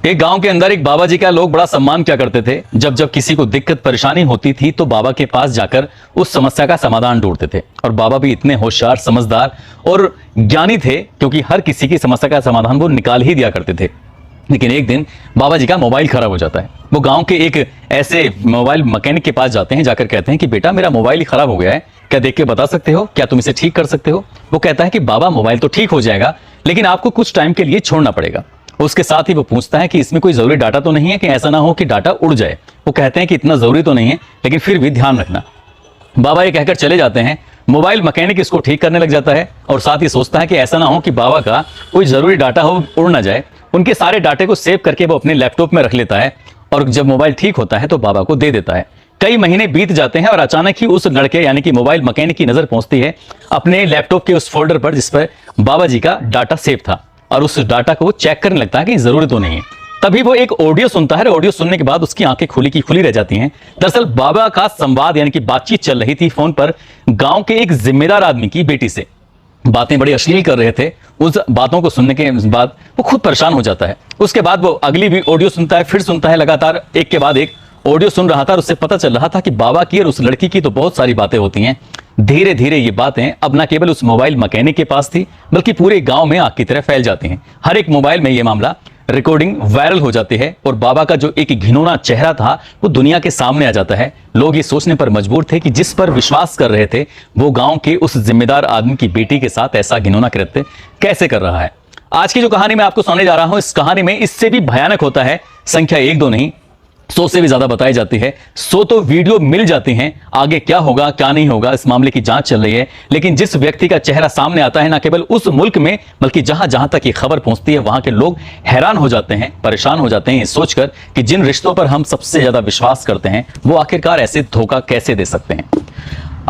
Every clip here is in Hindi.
एक गांव के अंदर एक बाबा जी का लोग बड़ा सम्मान किया करते थे। जब जब किसी को दिक्कत परेशानी होती थी तो बाबा के पास जाकर उस समस्या का समाधान ढूंढते थे। और बाबा भी इतने होशियार, समझदार और ज्ञानी थे क्योंकि हर किसी की समस्या का समाधान वो निकाल ही दिया करते थे। लेकिन एक दिन बाबा जी का मोबाइल खराब हो जाता है। वो गांव के एक ऐसे मोबाइल मैकेनिक के पास जाते हैं, जाकर कहते हैं कि बेटा मेरा मोबाइल ही खराब हो गया है, क्या देख के बता सकते हो, क्या तुम इसे ठीक कर सकते हो। वो कहता है कि बाबा मोबाइल तो ठीक हो जाएगा लेकिन आपको कुछ टाइम के लिए छोड़ना पड़ेगा। उसके साथ ही वो पूछता है कि इसमें कोई जरूरी डाटा तो नहीं है कि ऐसा ना हो कि डाटा उड़ जाए। वो कहते हैं कि इतना जरूरी तो नहीं है लेकिन फिर भी ध्यान रखना। बाबा ये कहकर चले जाते हैं। मोबाइल मैकेनिक इसको ठीक करने लग जाता है और साथ ही सोचता है कि ऐसा ना हो कि बाबा का कोई जरूरी डाटा हो उड़ ना जाए। उनके सारे डाटे को सेव करके वो अपने लैपटॉप में रख लेता है और जब मोबाइल ठीक होता है तो बाबा को दे देता है। कई महीने बीत जाते हैं और अचानक ही उस लड़के यानी कि मोबाइल मैकेनिक की नजर पहुंचती है अपने लैपटॉप के उस फोल्डर पर जिस पर बाबा जी का डाटा सेव था और उस डाटा को वो चेक करने लगता है कि जरूरत तो नहीं है। तभी वो एक ऑडियो सुनता है। ऑडियो सुनने के बाद उसकी आंखें खुली की खुली रह जाती हैं। दरअसल बाबा का संवाद यानी कि बातचीत चल रही थी फोन पर गांव के एक जिम्मेदार आदमी की बेटी से। बातें बड़ी अश्लील कर रहे थे। उस बातों को सुनने के बाद वो खुद परेशान हो जाता है। उसके बाद वो अगली भी ऑडियो सुनता है, फिर सुनता है, लगातार एक के बाद एक ऑडियो सुन रहा था और उससे पता चल रहा था कि बाबा की और उस लड़की की तो बहुत सारी बातें होती हैं। धीरे धीरे ये बातें अब न केवल उस मोबाइल मैकेनिक के पास थी बल्कि पूरे गांव में आग की तरह फैल जाती हैं। हर एक मोबाइल में ये मामला रिकॉर्डिंग वायरल हो जाती है और बाबा का जो एक घिनौना चेहरा था वो दुनिया के सामने आ जाता है। लोग ये सोचने पर मजबूर थे कि जिस पर विश्वास कर रहे थे वो गांव के उस जिम्मेदार आदमी की बेटी के साथ ऐसा घिनौना कृत्य कैसे कर रहा है। आज की जो कहानी मैं आपको सुनाने जा रहा हूं, इस कहानी में इससे भी भयानक होता है। संख्या 1-2 नहीं, 100 से भी ज्यादा बताई जाती है। 100 तो वीडियो मिल जाती हैं। आगे क्या होगा क्या नहीं होगा इस मामले की जांच चल रही है। लेकिन जिस व्यक्ति का चेहरा सामने आता है, न केवल उस मुल्क में बल्कि जहां जहां तक ये खबर पहुंचती है वहां के लोग हैरान हो जाते हैं, परेशान हो जाते हैं ये सोचकर कि जिन रिश्तों पर हम सबसे ज्यादा विश्वास करते हैं वो आखिरकार ऐसे धोखा कैसे दे सकते हैं।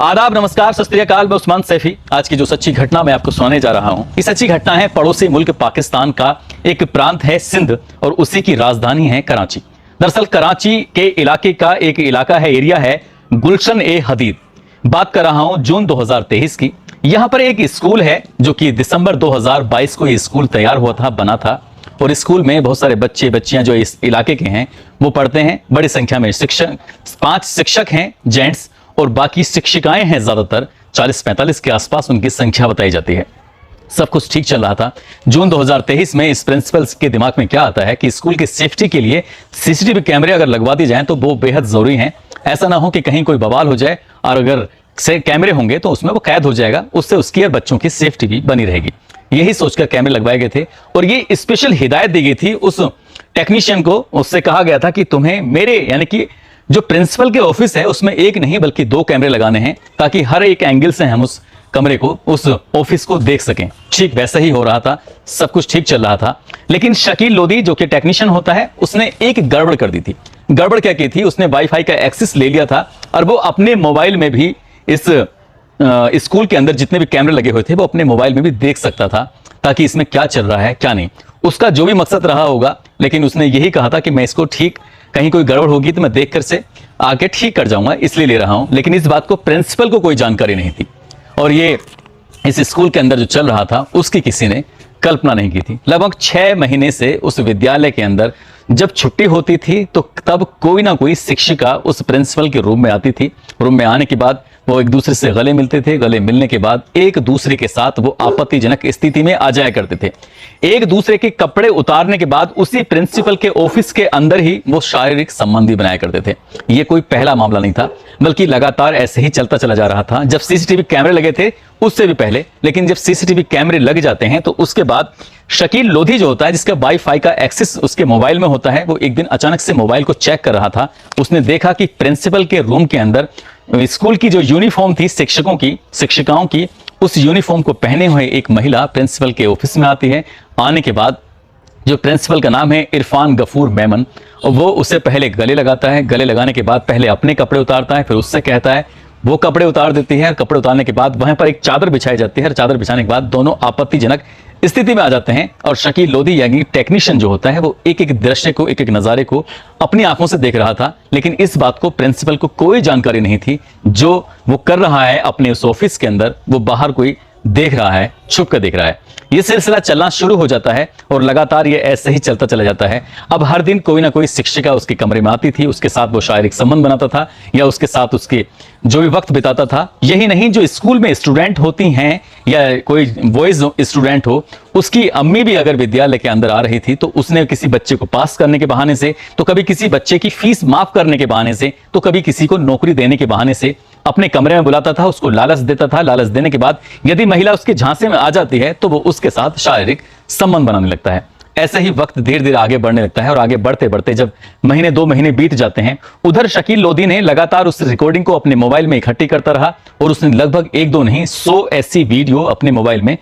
आदाब, नमस्कार, सत श्री अकाल, मैं उस्मान सैफी। आज की जो सच्ची घटना मैं आपको सुनाने जा रहा हूं, ये सच्ची घटना है पड़ोसी मुल्क पाकिस्तान का एक प्रांत है सिंध और उसी की राजधानी है कराची। दरअसल कराची के इलाके का एक इलाका है, एरिया है गुलशन ए हदीद। बात कर रहा हूं जून 2023 की। यहां पर एक स्कूल है जो कि दिसंबर 2022 को ये स्कूल तैयार हुआ था, बना था। और स्कूल में बहुत सारे बच्चे बच्चियां जो इस इलाके के हैं वो पढ़ते हैं। बड़ी संख्या में शिक्षक, 5 शिक्षक हैं जेंट्स और बाकी शिक्षिकाएं हैं। ज्यादातर 40-45 के आसपास उनकी संख्या बताई जाती है। सब कुछ ठीक चल रहा था। जून 2023 में इस प्रिंसिपल के दिमाग में क्या आता है कि स्कूल की सेफ्टी के लिए सीसीटीवी कैमरे अगर लगवा दी जाएं तो वो बेहद जरूरी हैं। ऐसा ना हो कि कहीं कोई बवाल हो जाए और अगर से कैमरे होंगे तो उसमें वो कैद हो जाएगा, उससे उसकी और बच्चों की सेफ्टी भी बनी रहेगी। यही सोचकर कैमरे लगवाए गए थे और ये स्पेशल हिदायत दी गई थी उस टेक्नीशियन को। उससे कहा गया था कि तुम्हें मेरे यानी कि जो प्रिंसिपल के ऑफिस है उसमें एक नहीं बल्कि 2 कैमरे लगाने हैं ताकि हर एक एंगल से हम उस कमरे को, उस ऑफिस को देख सकें। ठीक वैसा ही हो रहा था, सब कुछ ठीक चल रहा था। लेकिन शकील लोधी जो कि टेक्नीशियन होता है उसने एक गड़बड़ कर दी थी। गड़बड़ क्या की थी, उसने वाईफाई का एक्सेस ले लिया था और वो अपने मोबाइल में भी इस स्कूल के अंदर जितने भी कैमरे लगे हुए थे वो अपने मोबाइल में भी देख सकता था ताकि इसमें क्या चल रहा है क्या नहीं। उसका जो भी मकसद रहा होगा, लेकिन उसने यही कहा था कि मैं इसको ठीक, कहीं कोई गड़बड़ होगी तो मैं देखकर से आके ठीक कर जाऊंगा, इसलिए ले रहा हूं। लेकिन इस बात को प्रिंसिपल को कोई जानकारी नहीं थी और ये इस स्कूल के अंदर जो चल रहा था उसकी किसी ने कल्पना नहीं की थी। लगभग 6 महीने से उस विद्यालय के अंदर जब छुट्टी होती थी तो तब कोई ना कोई शिक्षिका उस प्रिंसिपल के रूम में आती थी। रूम में आने के बाद वो एक दूसरे से गले मिलते थे। गले मिलने के बाद एक दूसरे के साथ वो आपत्तिजनक स्थिति में आ जाया करते थे। एक दूसरे के कपड़े उतारने के बाद उसी प्रिंसिपल के ऑफिस के अंदर ही वो शारीरिक संबंध भी बनाया करते थे। ये कोई पहला मामला नहीं था बल्कि लगातार ऐसे ही चलता चला जा रहा था। जब सीसीटीवी कैमरे लगे थे उससे भी पहले, लेकिन जब सीसीटीवी कैमरे लग जाते हैं तो उसके बाद शकील लोधी जो होता है, जिसका वाईफाई का एक्सेस उसके मोबाइल में होता है, वो एक दिन अचानक से मोबाइल को चेक कर रहा था। उसने देखा कि प्रिंसिपल के रूम के अंदर स्कूल की जो यूनिफॉर्म थी शिक्षकों की, शिक्षिकाओं की, उस यूनिफॉर्म को पहने हुए एक महिला प्रिंसिपल के ऑफिस में आती है। आने के बाद जो प्रिंसिपल का नाम है इरफान गफूर मेमन, और वो उसे पहले गले लगाता है। गले लगाने के बाद पहले अपने कपड़े उतारता है, फिर उससे कहता है, वो कपड़े उतार देती है। कपड़े उतारने के बाद वहां पर एक चादर बिछाई जाती है। चादर बिछाने के बाद दोनों आपत्तिजनक स्थिति में आ जाते हैं और शकील लोधी यानी टेक्नीशियन जो होता है वो एक एक दृश्य को, एक एक नजारे को अपनी आंखों से देख रहा था। लेकिन इस बात को प्रिंसिपल को कोई जानकारी नहीं थी। जो वो कर रहा है अपने उस ऑफिस के अंदर, वो बाहर कोई देख रहा है, छुप कर देख रहा है। ये सिलसिला चलना शुरू हो जाता है और लगातार ये ऐसे ही चलता चला जाता है। अब हर दिन कोई ना कोई शिक्षिका उसके कमरे में आती थी, उसके साथ वो शारीरिक संबंध बनाता था या उसके साथ उसके जो भी वक्त बिताता था। यही नहीं, जो स्कूल में स्टूडेंट होती हैं या कोई बॉयज स्टूडेंट हो, उसकी अम्मी भी अगर विद्यालय के अंदर आ रही थी तो उसने किसी बच्चे को पास करने के बहाने से, तो कभी किसी बच्चे की फीस माफ करने के बहाने से, तो कभी किसी को नौकरी देने के बहाने से अपने कमरे में बुलाता था, उसको लालच देता था। लालच देने के बाद यदि महिला उसके झांसे में आ जाती है तो वो उसके साथ शारीरिक संबंध बनाने लगता है। ऐसे ही वक्त धीरे धीरे आगे बढ़ने लगता है और आगे बढ़ते बढ़ते जब महीने 2 महीने बीत जाते हैं, उधर शकील लोधी ने लगातार उस रिकॉर्डिंग को अपने मोबाइल में इकट्ठी करता रहा और उसने लगभग 1-2 नहीं 100 ऐसी वीडियो अपने मोबाइल में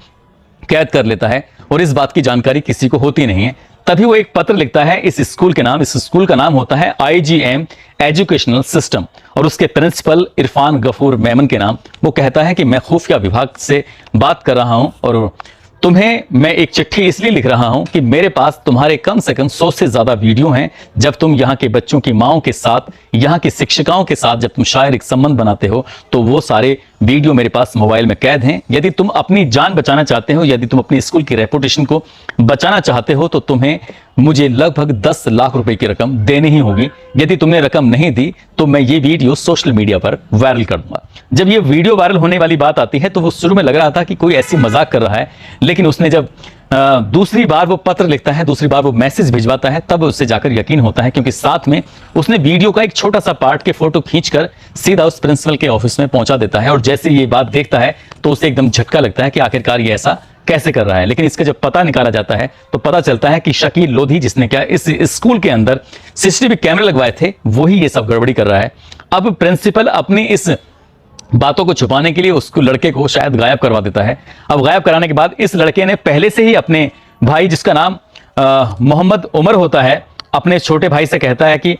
कैद कर लेता है और इस बात की जानकारी किसी को होती नहीं है। तभी वो एक पत्र लिखता है इस स्कूल के नाम। इस स्कूल का नाम होता है IGM एजुकेशनल सिस्टम और उसके प्रिंसिपल इरफान गफूर मेमन के नाम। वो कहता है कि मैं खुफिया विभाग से बात कर रहा हूं और तुम्हें मैं एक चिट्ठी इसलिए लिख रहा हूं कि मेरे पास तुम्हारे कम से कम 100 से ज्यादा वीडियो हैं जब तुम यहाँ के बच्चों की माओं के साथ, यहाँ की शिक्षिकाओं के साथ जब तुम शारीरिक संबंध बनाते हो, तो वो सारे वीडियो मेरे पास मोबाइल में कैद हैं। यदि तुम अपनी जान बचाना चाहते हो, यदि तुम अपनी स्कूल की रेपुटेशन को बचाना चाहते हो, तो तुम्हें मुझे लगभग 10 लाख रुपए की रकम देनी ही होगी। यदि तुमने रकम नहीं दी तो मैं ये वीडियो सोशल मीडिया पर वायरल कर दूंगा। जब ये वीडियो वायरल होने वाली बात आती है तो वो शुरू में लग रहा था कि कोई ऐसी मजाक कर रहा है, लेकिन उसने जब दूसरी बार वो पत्र लिखता है, दूसरी बार वो मैसेज भिजवाता है, तब उससे जाकर यकीन होता है, क्योंकि साथ में उसने वीडियो का एक छोटा सा पार्ट के फोटो खींचकर सीधा उस प्रिंसिपल के ऑफिस में पहुंचा देता है। और जैसे ये बात देखता है तो उसे एकदम झटका लगता है कि आखिरकार ये ऐसा कैसे कर रहा है। लेकिन इसका जब पता निकाला जाता है तो पता चलता है कि शकील लोधी, जिसने क्या इस स्कूल के अंदर सीसीटीवी कैमरे लगवाए थे, वही ये सब गड़बड़ी कर रहा है। अब प्रिंसिपल अपनी इस बातों को छुपाने के लिए उसको लड़के को शायद गायब करवा देता है। अब गायब कराने के बाद इस लड़के ने पहले से ही अपने भाई, जिसका नाम मोहम्मद उमर होता है, अपने छोटे भाई से कहता है कि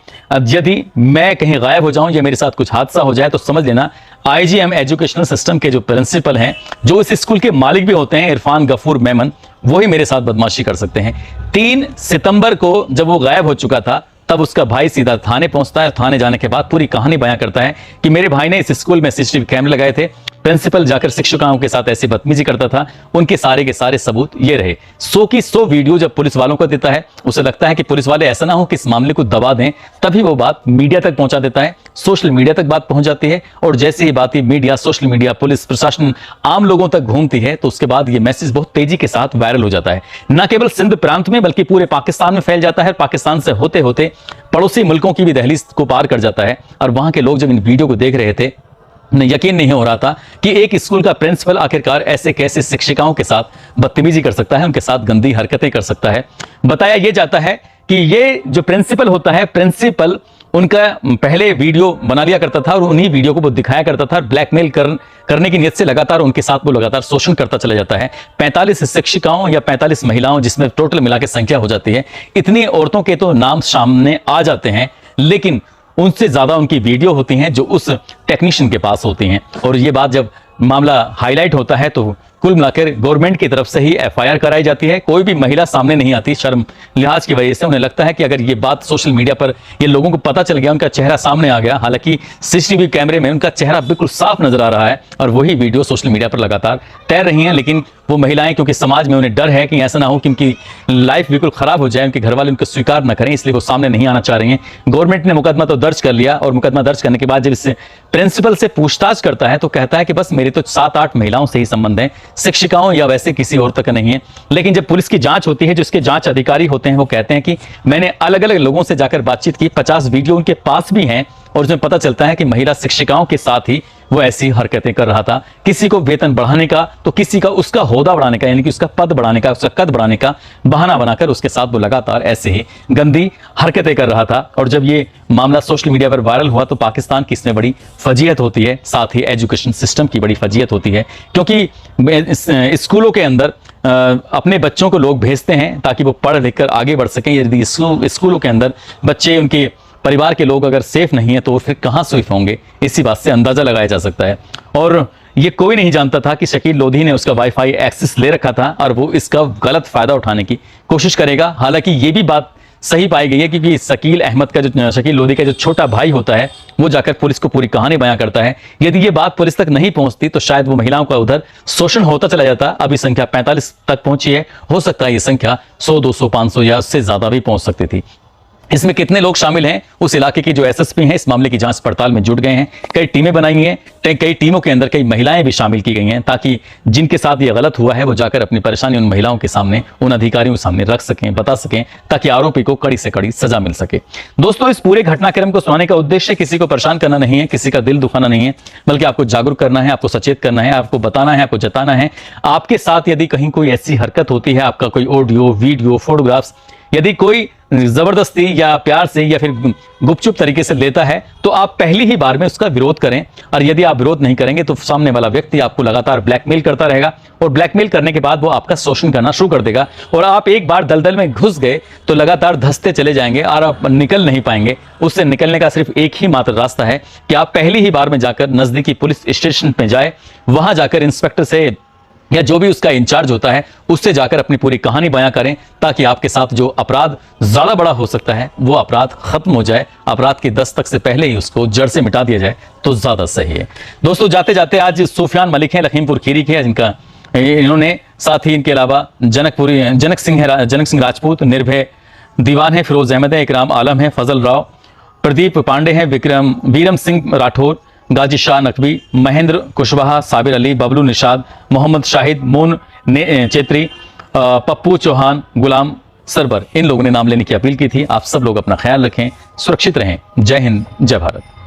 यदि मैं कहीं गायब हो जाऊं या मेरे साथ कुछ हादसा हो जाए तो समझ लेना IGM एजुकेशनल सिस्टम के जो प्रिंसिपल हैं, जो इस स्कूल के मालिक भी होते हैं, इरफान गफूर मेमन, वही मेरे साथ बदमाशी कर सकते हैं। 3 सितंबर को जब वो गायब हो चुका था तब उसका भाई सीधा थाने पहुंचता है। थाने जाने के बाद पूरी कहानी बयां करता है कि मेरे भाई ने इस स्कूल में सीसीटीवी कैमरे लगाए थे, प्रिंसिपल जाकर शिक्षिकाओं के साथ ऐसी बदतमीजी करता था, उनके सारे के सारे सबूत ये रहे। 100 की 100 वीडियो जब पुलिस वालों को देता है, उसे लगता है कि पुलिस वाले ऐसा ना हो कि इस मामले को दबा दें, तभी वो बात मीडिया तक पहुंचा देता है। सोशल मीडिया तक बात पहुंच जाती है और जैसे ही बात मीडिया, सोशल मीडिया, पुलिस प्रशासन, आम लोगों तक घूमती है तो उसके बाद ये मैसेज बहुत तेजी के साथ वायरल हो जाता है। न केवल सिंध प्रांत में बल्कि पूरे पाकिस्तान में फैल जाता है। पाकिस्तान से होते होते पड़ोसी मुल्कों की भी दहलीज को पार कर जाता है और वहां के लोग जब इन वीडियो को देख रहे थे, यकीन नहीं हो रहा था कि एक स्कूल का प्रिंसिपल आखिरकार ऐसे कैसे शिक्षिकाओं के साथ बदतमीजी कर सकता है, उनके साथ गंदी हरकतें कर सकता है। बताया यह जाता है कि ये जो प्रिंसिपल होता है, प्रिंसिपल उनका पहले वीडियो बना लिया करता था और उन्हीं वीडियो को वो दिखाया करता था। ब्लैकमेल करने की नियत से लगातार उनके साथ वो लगातार शोषण करता चला जाता है। 45 शिक्षिकाओं या 45 महिलाओं, जिसमें टोटल मिला के संख्या हो जाती है, इतनी औरतों के तो नाम सामने आ जाते हैं, लेकिन उनसे ज्यादा उनकी वीडियो होती हैं जो उस टेक्नीशियन के पास होती हैं। और ये बात जब मामला हाईलाइट होता है तो कुल मिलाकर गवर्नमेंट की तरफ से ही FIR कराई जाती है। कोई भी महिला सामने नहीं आती, शर्म लिहाज की वजह से। उन्हें लगता है कि अगर ये बात सोशल मीडिया पर ये लोगों को पता चल गया, उनका चेहरा सामने आ गया, हालांकि सीसीटीवी कैमरे में उनका चेहरा बिल्कुल साफ नजर आ रहा है और वही वीडियो सोशल मीडिया पर लगातार तैर रही हैं। लेकिन वो महिलाएं, क्योंकि समाज में उन्हें डर है कि ऐसा ना हो कि उनकी लाइफ बिल्कुल खराब हो जाए, उनके घर वाले उनको स्वीकार न करें, इसलिए वो सामने नहीं आना चाह रही हैं। गवर्नमेंट ने मुकदमा तो दर्ज कर लिया और मुकदमा दर्ज करने के बाद जब इससे प्रिंसिपल से पूछताछ करता है तो कहता है कि बस मेरे तो 7-8 महिलाओं से ही संबंध है, शिक्षिकाओं या वैसे किसी और तक नहीं है। लेकिन जब पुलिस की जांच होती है, जो इसके जांच अधिकारी होते हैं, वो कहते हैं कि मैंने अलग अलग लोगों से जाकर बातचीत की, 50 वीडियो उनके पास भी हैं और उसमें पता चलता है कि महिला शिक्षिकाओं के साथ ही वो ऐसी हरकतें कर रहा था। किसी को वेतन बढ़ाने का तो किसी का उसका होदा बढ़ाने का, यानी कि उसका पद बढ़ाने का, उसका कद बढ़ाने का बहाना बनाकर उसके साथ वो लगातार ऐसे ही गंदी हरकतें कर रहा था। और जब ये मामला सोशल मीडिया पर वायरल हुआ तो पाकिस्तान की इसमें बड़ी फजीयत होती है, साथ ही एजुकेशन सिस्टम की बड़ी फजीयत होती है, क्योंकि स्कूलों के अंदर अपने बच्चों को लोग भेजते हैं ताकि वो पढ़ लिख कर आगे बढ़ सकें। यदि स्कूलों के अंदर बच्चे, उनके परिवार के लोग अगर सेफ नहीं है तो फिर कहां सेफ होंगे, इसी बात से अंदाजा लगाया जा सकता है। और ये कोई नहीं जानता था कि शकील लोधी ने उसका वाईफाई एक्सेस ले रखा था और वो इसका गलत फायदा उठाने की कोशिश करेगा। हालांकि ये भी बात सही पाई गई है, क्योंकि शकील लोधी का जो छोटा भाई होता है वो जाकर पुलिस को पूरी कहानी बयां करता है। यदि ये बात पुलिस तक नहीं पहुंचती तो शायद वो महिलाओं का उधर शोषण होता चला जाता। अभी संख्या 45 तक पहुंची है, हो सकता है ये संख्या 100, 200, 500 या उससे ज्यादा भी पहुंच सकती थी। इसमें कितने लोग शामिल हैं? उस इलाके की जो एसएसपी हैं इस मामले की जांच पड़ताल में जुट गए हैं। कई टीमें बनाई गई हैं, कई टीमों के अंदर कई महिलाएं भी शामिल की गई हैं, ताकि जिनके साथ ये गलत हुआ है वो जाकर अपनी परेशानी उन महिलाओं के सामने, उन अधिकारियों के सामने रख सकें, बता सकें, ताकि आरोपी को कड़ी से कड़ी सजा मिल सके। दोस्तों, इस पूरे घटनाक्रम को सुनाने का उद्देश्य किसी को परेशान करना नहीं है, किसी का दिल दुखाना नहीं है, बल्कि आपको जागरूक करना है, आपको सचेत करना है, आपको बताना है, आपको जताना है। आपके साथ यदि कहीं कोई ऐसी हरकत होती है, आपका कोई ऑडियो, वीडियो, फोटोग्राफ्स यदि कोई जबरदस्ती या प्यार से या फिर गुपचुप तरीके से लेता है, तो आप पहली ही बार में उसका विरोध करें। और यदि आप विरोध नहीं करेंगे तो सामने वाला व्यक्ति आपको लगातार ब्लैकमेल करता रहेगा, और ब्लैकमेल करने के बाद वो आपका शोषण करना शुरू कर देगा, और आप एक बार दलदल में घुस गए तो लगातार धंसते चले जाएंगे और आप निकल नहीं पाएंगे। उससे निकलने का सिर्फ एक ही मात्र रास्ता है कि आप पहली ही बार में जाकर नजदीकी पुलिस स्टेशन पे जाए, वहां जाकर इंस्पेक्टर से या जो भी उसका इंचार्ज होता है उससे जाकर अपनी पूरी कहानी बयां करें, ताकि आपके साथ जो अपराध ज्यादा बड़ा हो सकता है वो अपराध खत्म हो जाए, अपराध की दस्तक से पहले ही उसको जड़ से मिटा दिया जाए तो ज्यादा सही है। दोस्तों, जाते जाते आज सूफियान मलिक हैं, लखीमपुर खीरी के, जिनका इन्होंने साथ ही इनके अलावा जनक सिंह राजपूत, निर्भय दीवान है, फिरोज अहमद है, इकराम आलम है, फजल राव, प्रदीप पांडे हैं, वीरम सिंह राठौर, गाजी शाह नकवी, महेंद्र कुशवाहा, साबिर अली, बबलू निषाद, मोहम्मद शाहिद, मोन चेत्री, पप्पू चौहान, गुलाम सरबर, इन लोगों ने नाम लेने की अपील की थी। आप सब लोग अपना ख्याल रखें, सुरक्षित रहें। जय हिंद, जय भारत।